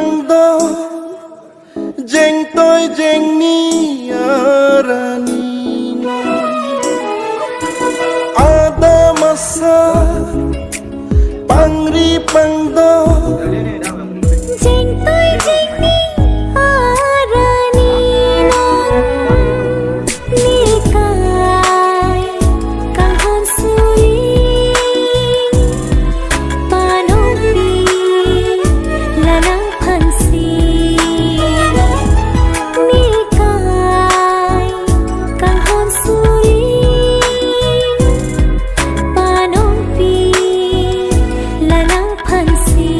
pangdo jeng toy jeng ni arani ada masa pangri pangdo jeng toy jeng ni arani nikai kahon suri panopi lanang pansi nikai kahon suri panopi lanang pansi.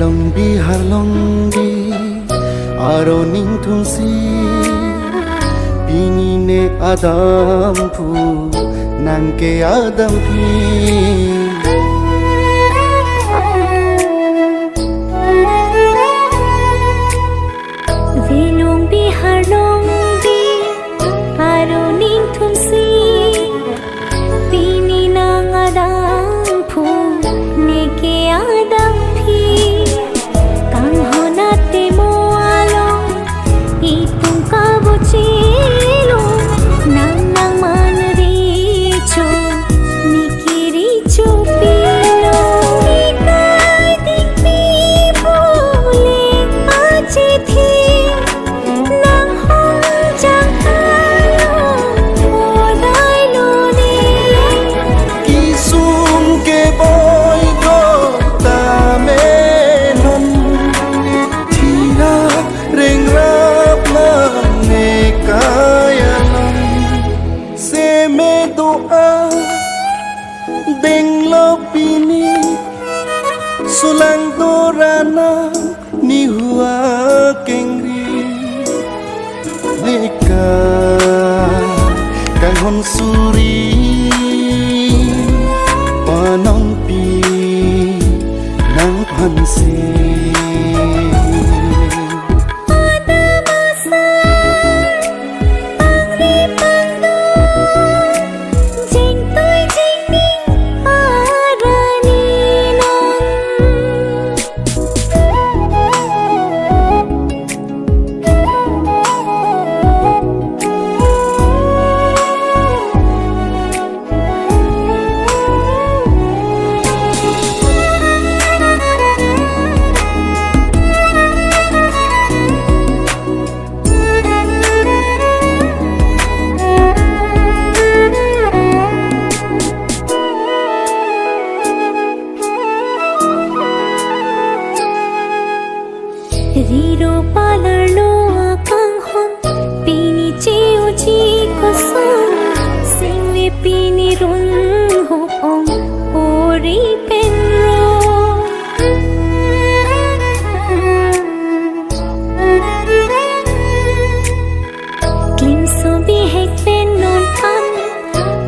Longbi har longbi aro ning thungsi bini ne adam phu nangke adam phi Velong bihar longbi aro ning thumsi bini nang adam phu neke adam phi kang honate moalong itung kabuchilo nang nang manricho nikiricho pilo nikai dikpi bole achi thi nang hong jang halo odai lo ni kisum ke boy go ta me non thira reng rap ma ne kaya se me doa deng lo pini sulang dorana ni hua kengri neka kang hon suri panong pi nang panse ada masa pangri pangdo jeng toy jeng ning arani Riro palar lo akang hon pini cheo chi kosan singwe pini run ho ong ori penro klim so bi hek pen non an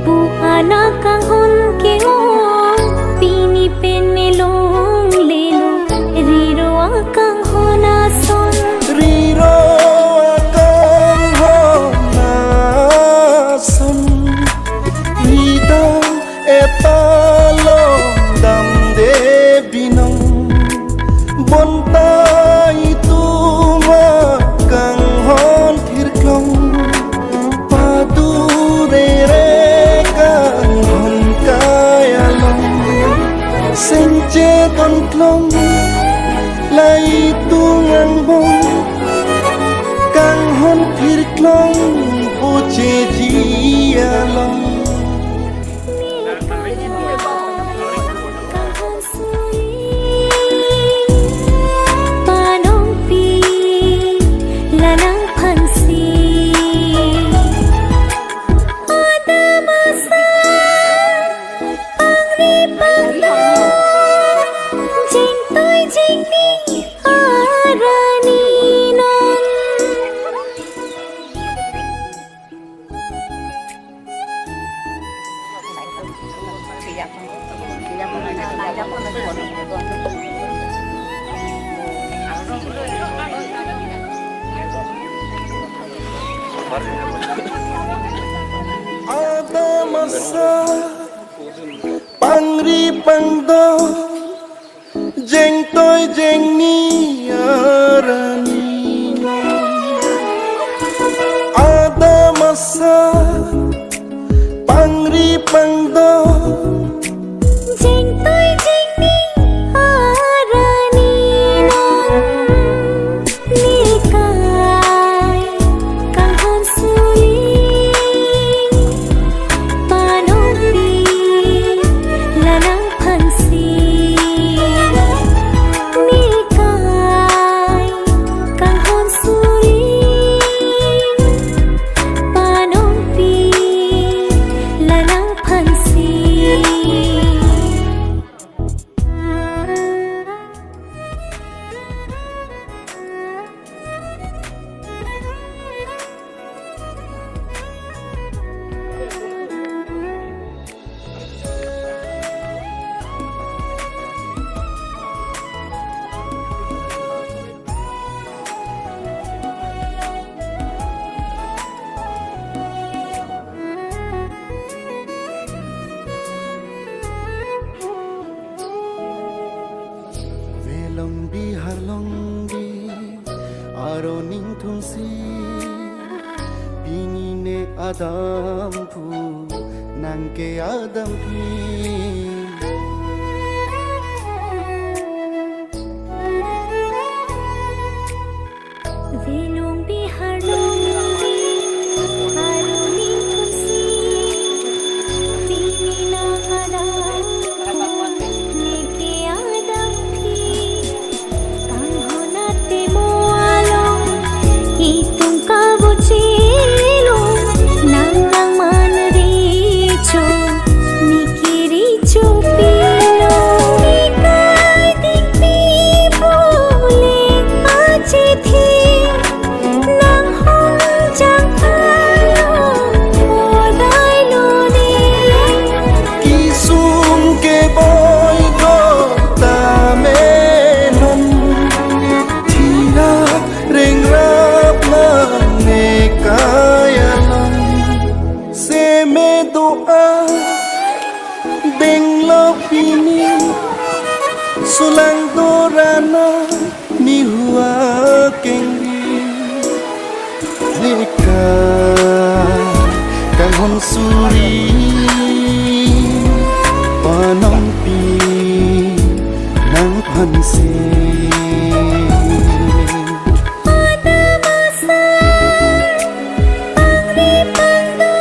pu ana kang hon ke o pini pen melong lelo riro akang hona son riro akang hona son ida etalo dam de binong bonta itu makang hon thirklong padu re kang hon kaya long senche ton klong lai tungang bong kang hon phir klong puche jia long Panopi lanang pansi ada masa pangri pangdo Jing tôi jing ni arani non Ada masa pangri pangdo jeng tôi jeng ni arani ada masa pangri pangdo Jing tôi jing ni arani non Nikai kang hon suri Panopi lanang phansi Nikai kang hon suri Panopi lanang phansi Velongbi harlongbi aroning thungsi pinine adampu nangke adampi Velong bihar longgi aroni thunsi pinina adampu neke adampi tanghonate moalong hitung kabucilo nang manricho nikiricho pilo nikai dikpi bole achithi nang hong jang along odai lone kisum ke boy go tamenon thira reng rap ne kayalan se me doa benglo pini sulang dorana ni hua kengi nika kang hon suri panompi nang phanse ada masa pangri pangdo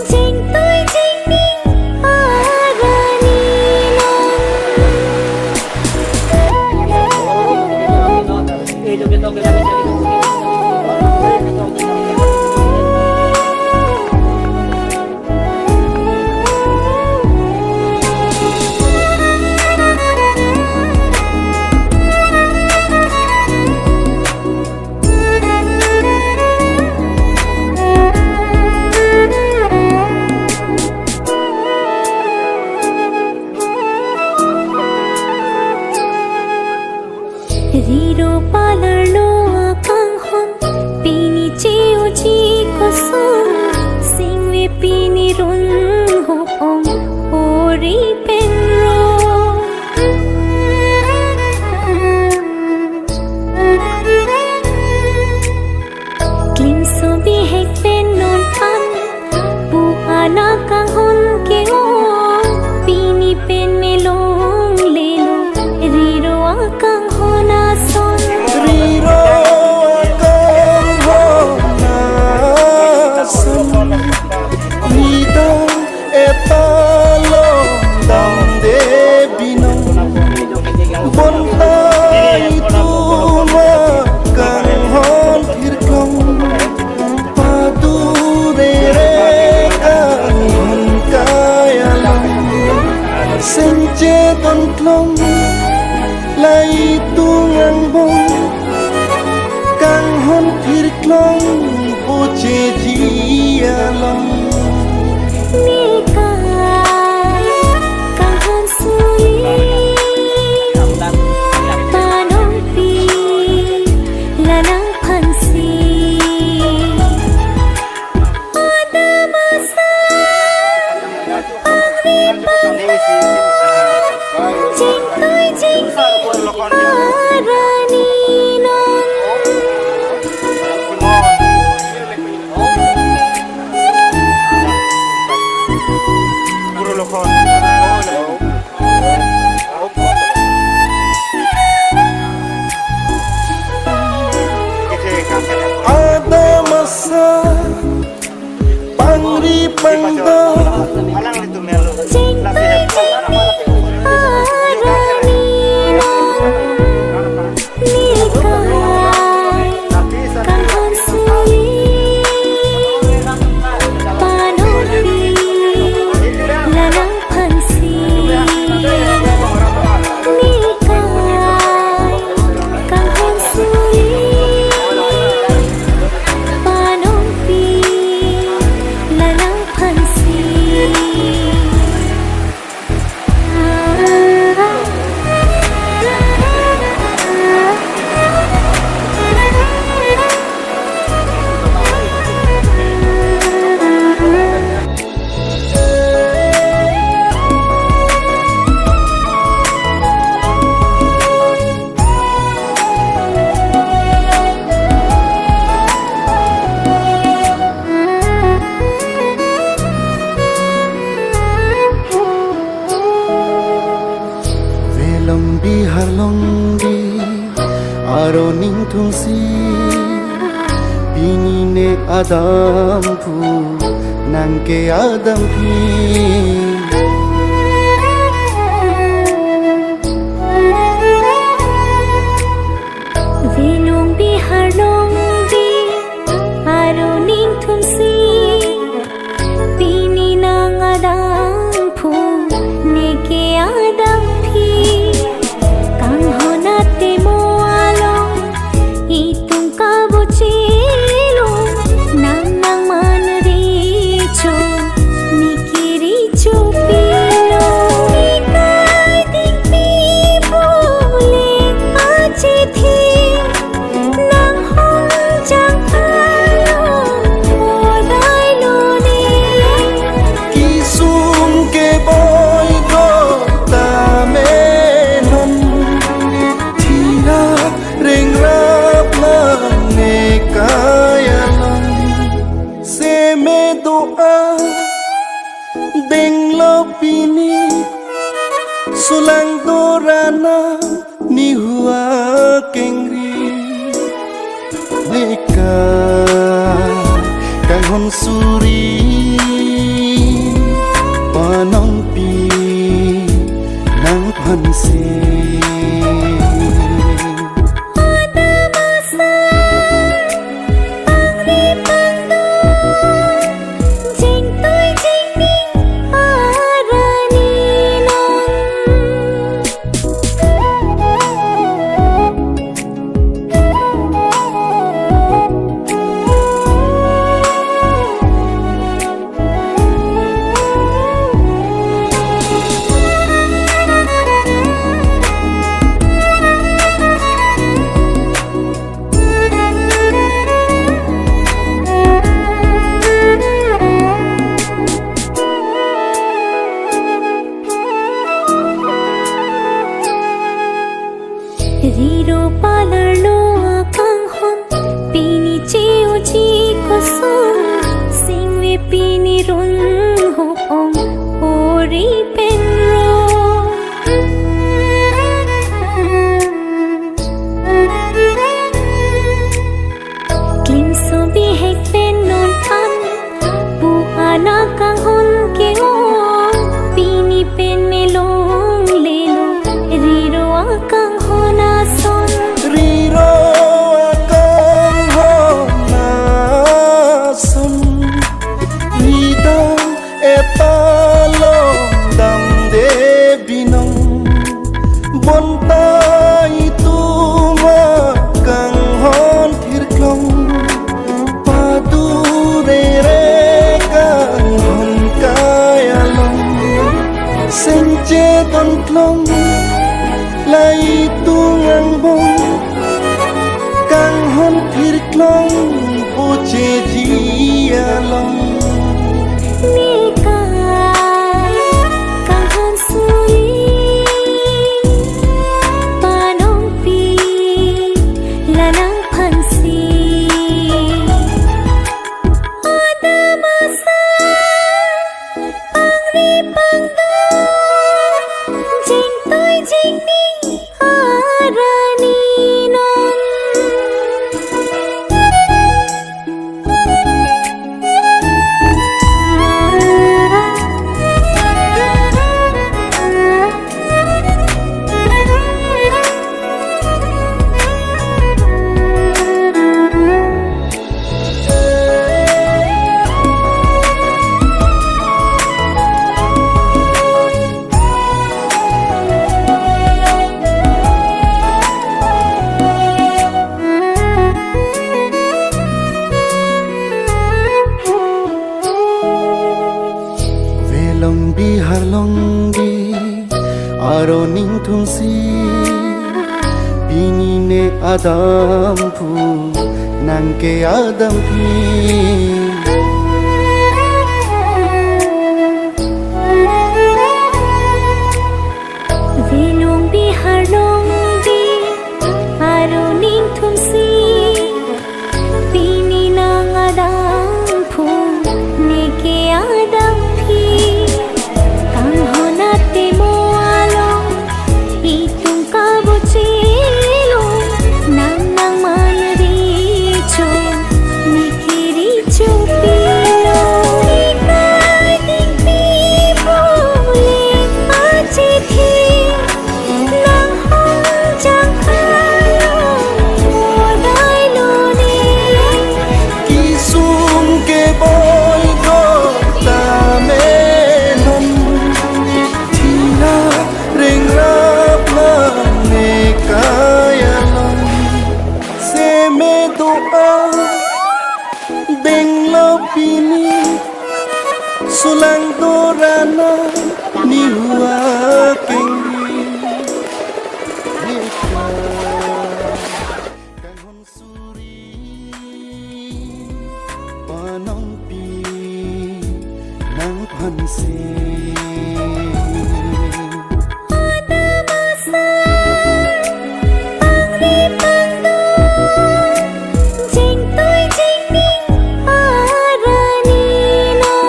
jing tôi jing ni arani non senje don klong lai tu ngang bong kang hon thir klong poche ji along Nikay kang hon suli Panong pi lanang pansi Ada masa Jing toy jing arani non ada masa pangri pangda Jing toy jing arani non Nikay kang hon suli Panong pi lanang pansi Nikay kang hon suli Panong pi lanang pansi Velombi harlongbi aro ning thungsi bini ne adam pu nangke adam pi Velong bihar long bi aro ning thunsi Pini nang adam phu neke adam phi Kang honate mo along itung kabuchilo Nang nang man richo niki richo pilo Nikay ding pi bole achi thi Nang hong jang along modai lo ni kisum ke boy go ta me non thira reng rap na ne kaya long se me doa deng lo pini sulang dorana ni hua kengri Neka kang hon suri panong pi nang pansi Ada masa pangri pangdo Jing toy jing ning arani non Riro palar lo akang hon Pini cheo chi kosong Singwe pini run ho ong Ori penro Klim so bihek pen non an Bu anak kang hon ke o Pini pen melong lelo Riro akang hona son riro Bontai tuma kang hon thirklong padure re kang hon kayalong senche dontlong lai tungang bong kang hon thirklong poche jialong Nika kang han sui panong pi lanang phansi adamasa pangri pangdo jing toi jing ning arani non Velong bihar longgi aro ning thungsi bini ne adam phu nangke adam phi Velong bihar longgi aro ning thumsi pini nang adam phu neke adam phi kang honate mo along itung ka bochilo nang nang manri cho nikiri cho pilo ikai ding pi bole achi thi nang hong chang khalo modai lo ni kisum ke boy go ta me non thina ring rap la ne kayalong se me do a ding lo pini sulang dorana ni hua kengi nika kang hon suri panong pi nang phansi adamasa pangri pangdo jing toi jing ning arani non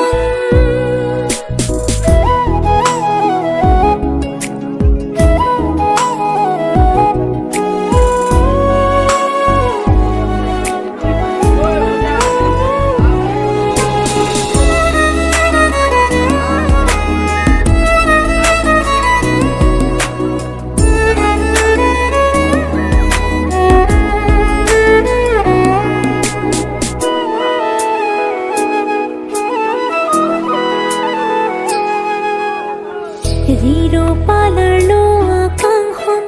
Riro palar lo akang hon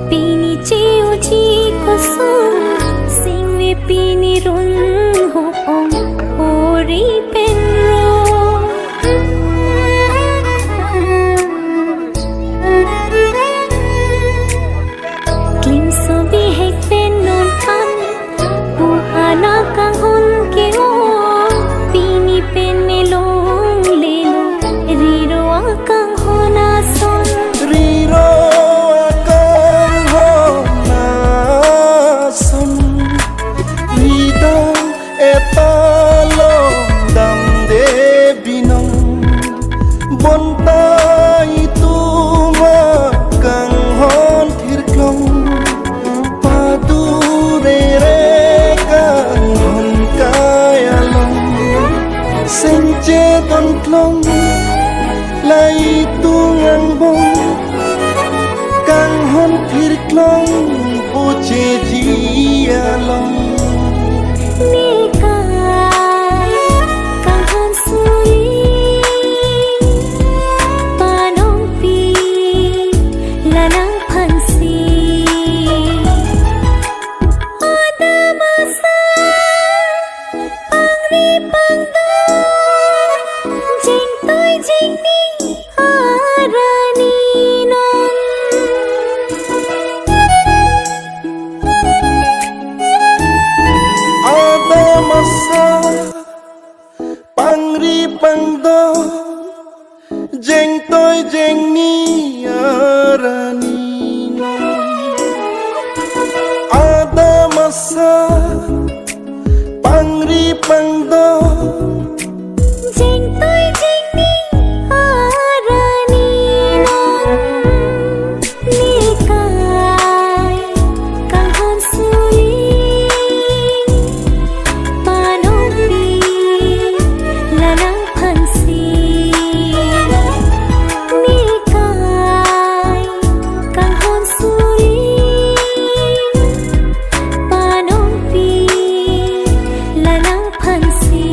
pini cheo chi kosong singwe pini run ho ong ori penro Klim so bi hek pen non pan buhana kang hon ke o pini pen melong lelo riro akang hona son riro akang hona son ridang etalong dam de binong bontai tuma kang hon thirklong padure re kang hon kayalong senche dontlong lai tungang bong kang hon thirklong poche jialong Nika kang han sui panong pi lanang phansi sa pangri pangdo jeng tôi jeng ni arani non nikai kang hon suli panopi lanang phansi nikai kang hon suli panopi lanang phansi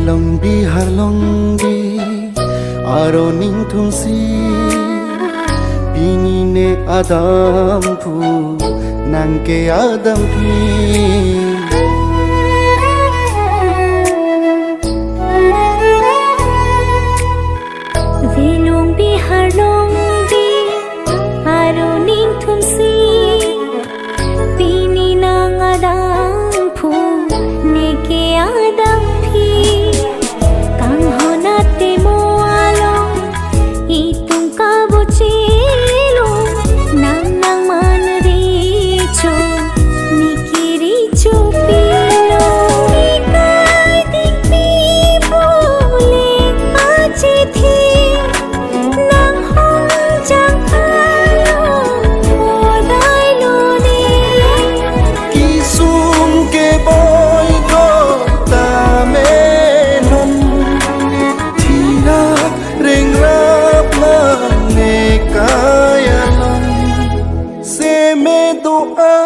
Longbi har longbi aro ning thumsi bini ne adam phu nangke adam phi velong bihar long bi aro ning thumsi pini nang adam phu neke adam phi kang honate mo along itung ka bochilo nang nang man ri cho nikiri cho pilo nikai ding pi bole achi thi nang hong jang alo mo dai lo ni kisum ke boy go ta me non thira reng rap ma ne kaya lon se me doa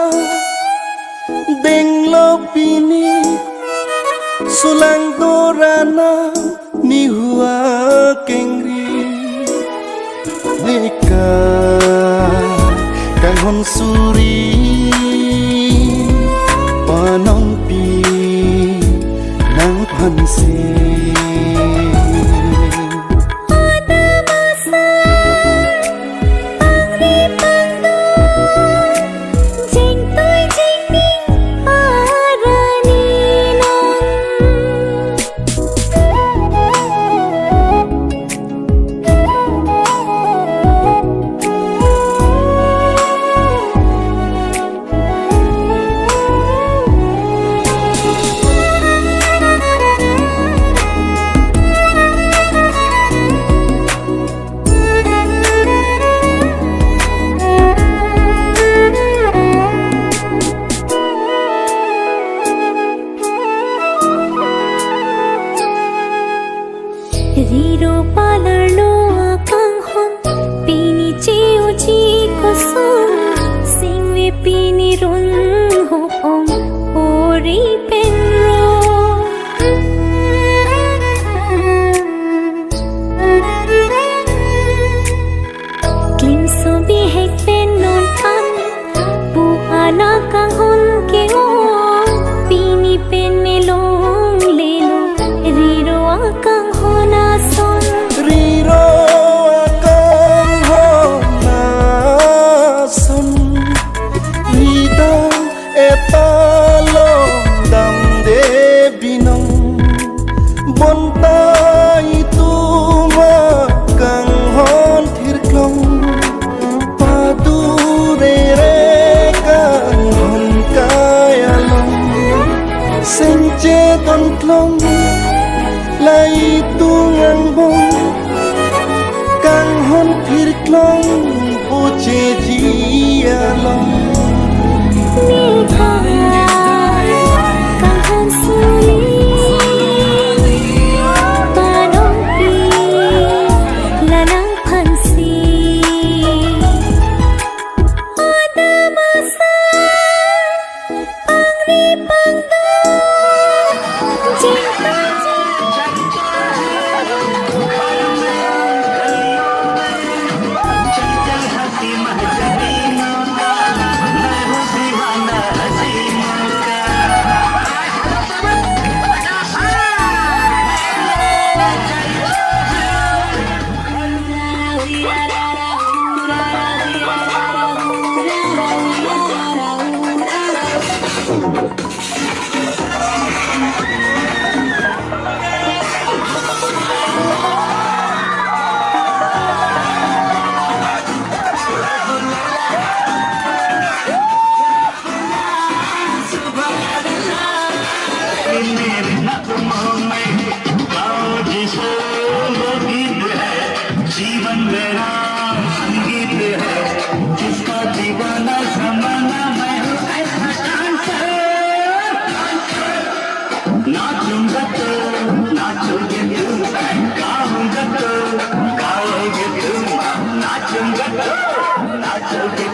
deng lo pini sulang dorana ni hua kengri neka kang hon suri panong pi nang phansi jeng tôi jeng ni arani Riro palar lo akang hon pini cheo chi ko son singwe pini run ho ong ori penro kim so bi hek pen non an pu ana kang hon ke o pini pen me long le lo riro akang hona son riro akang hona son ida etalo dam de binong bonta itu makang hon thirklong padu re kang hon kaya long senche don klong lai tungang bong kang hon phir klong poche jia long nikai kang hon suli panopi lanang phansi adamasa pangri pangdo jeng tôi jeng जीवन मेरा संगीत है, जिसका दीवाना जमाना मैं हूँ ऐसा डांसर। नाचूंगा तो नाचोगे तुम, गाऊंगा तो गाओगे तुम, नाचूंगा तो नाचोगे